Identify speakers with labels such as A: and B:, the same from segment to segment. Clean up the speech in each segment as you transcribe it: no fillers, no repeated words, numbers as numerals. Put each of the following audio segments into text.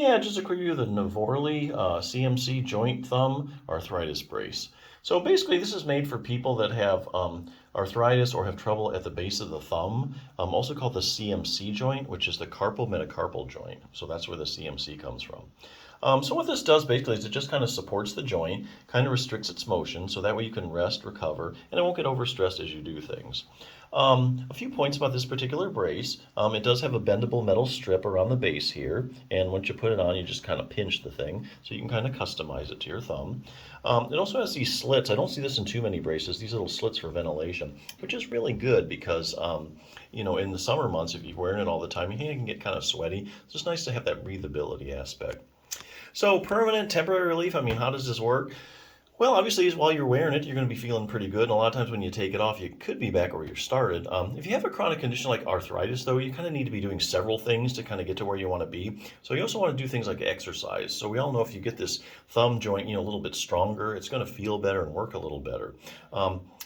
A: Yeah, just a quick review of the Nvorliy CMC joint thumb arthritis brace. So basically, this is made for people that have arthritis or have trouble at the base of the thumb, also called the CMC joint, which is the carpal metacarpal joint. So that's where the CMC comes from. So what this does basically is it just kind of supports the joint, kind of restricts its motion, so that way you can rest, recover, and it won't get overstressed as you do things. A few points about this particular brace. It does have a bendable metal strip around the base here, and once you put it on, you just kind of pinch the thing, so you can kind of customize it to your thumb. It also has these slits. I don't see this in too many braces, these little slits for ventilation, which is really good because, you know, in the summer months, if you're wearing it all the time, your hand can get kind of sweaty. It's just nice to have that breathability aspect. So permanent, temporary relief, I mean, how does this work? Well, obviously, while you're wearing it, you're going to be feeling pretty good. And a lot of times when you take it off, you could be back where you started. If you have a chronic condition like arthritis, though, you kind of need to be doing several things to kind of get to where you want to be. So you also want to do things like exercise. So we all know if you get this thumb joint, you know, a little bit stronger, it's going to feel better and work a little better.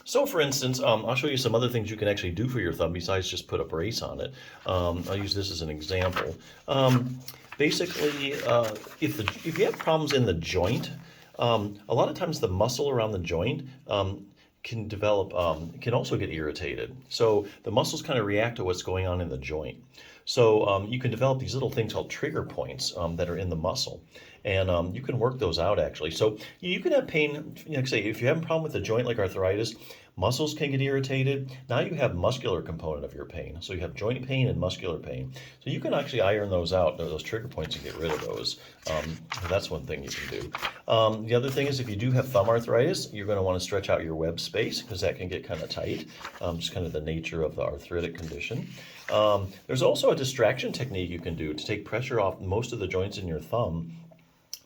A: So for instance, I'll show you some other things you can actually do for your thumb besides just put a brace on it. I'll use this as an example. Basically, if you have problems in the joint, a lot of times the muscle around the joint can develop, can also get irritated. So the muscles kind of react to what's going on in the joint. So you can develop these little things called trigger points that are in the muscle. And you can work those out actually. So you can have pain, like I say, if you have a problem with the joint like arthritis, muscles can get irritated. Now you have muscular component of your pain. So you have joint pain and muscular pain. So you can actually iron those out, those trigger points, and get rid of those. That's one thing you can do. The other thing is if you do have thumb arthritis, you're going to want to stretch out your web space because that can get kind of tight. Just kind of the nature of the arthritic condition. There's also a distraction technique you can do to take pressure off most of the joints in your thumb.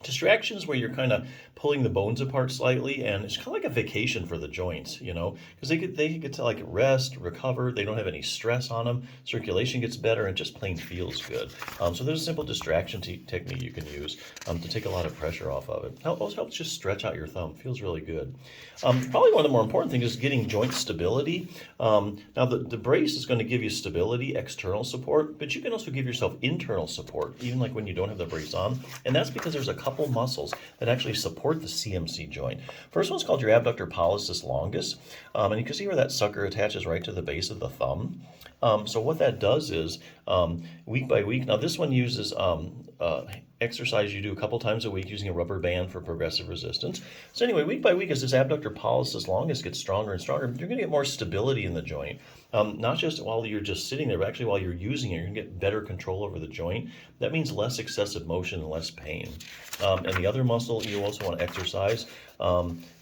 A: Distractions where you're kind of pulling the bones apart slightly, and it's kind of like a vacation for the joints, you know, because they get to like rest, recover. They don't have any stress on them. Circulation gets better, and just plain feels good. So there's a simple distraction technique you can use to take a lot of pressure off of it. Also helps just stretch out your thumb. Feels really good. Probably one of the more important things is getting joint stability. Now the brace is going to give you stability, external support, but you can also give yourself internal support, even like when you don't have the brace on, and that's because there's a couple muscles that actually support the CMC joint. First one's called your abductor pollicis longus, and you can see where that sucker attaches right to the base of the thumb. So what that does is, week by week, now this one uses exercise you do a couple times a week using a rubber band for progressive resistance. So anyway, week by week, as this abductor pollicis longus gets stronger and stronger, you're going to get more stability in the joint. Not just while you're just sitting there, but actually while you're using it, you're going to get better control over the joint. That means less excessive motion and less pain. And the other muscle you also want to exercise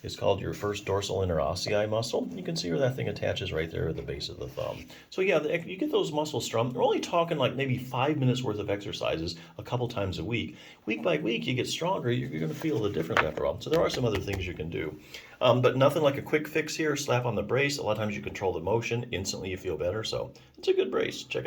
A: is called your first dorsal interossei muscle. You can see where that thing attaches right there at the base of the thumb. So yeah, you get those muscles strong. We're only talking like maybe 5 minutes worth of exercises a couple times a week. Week by week, you get stronger. You're going to feel the difference after all. So there are some other things you can do. But nothing like a quick fix here. Slap on the brace. A lot of times you control the motion. Instantly you feel better. So it's a good brace. Check it out.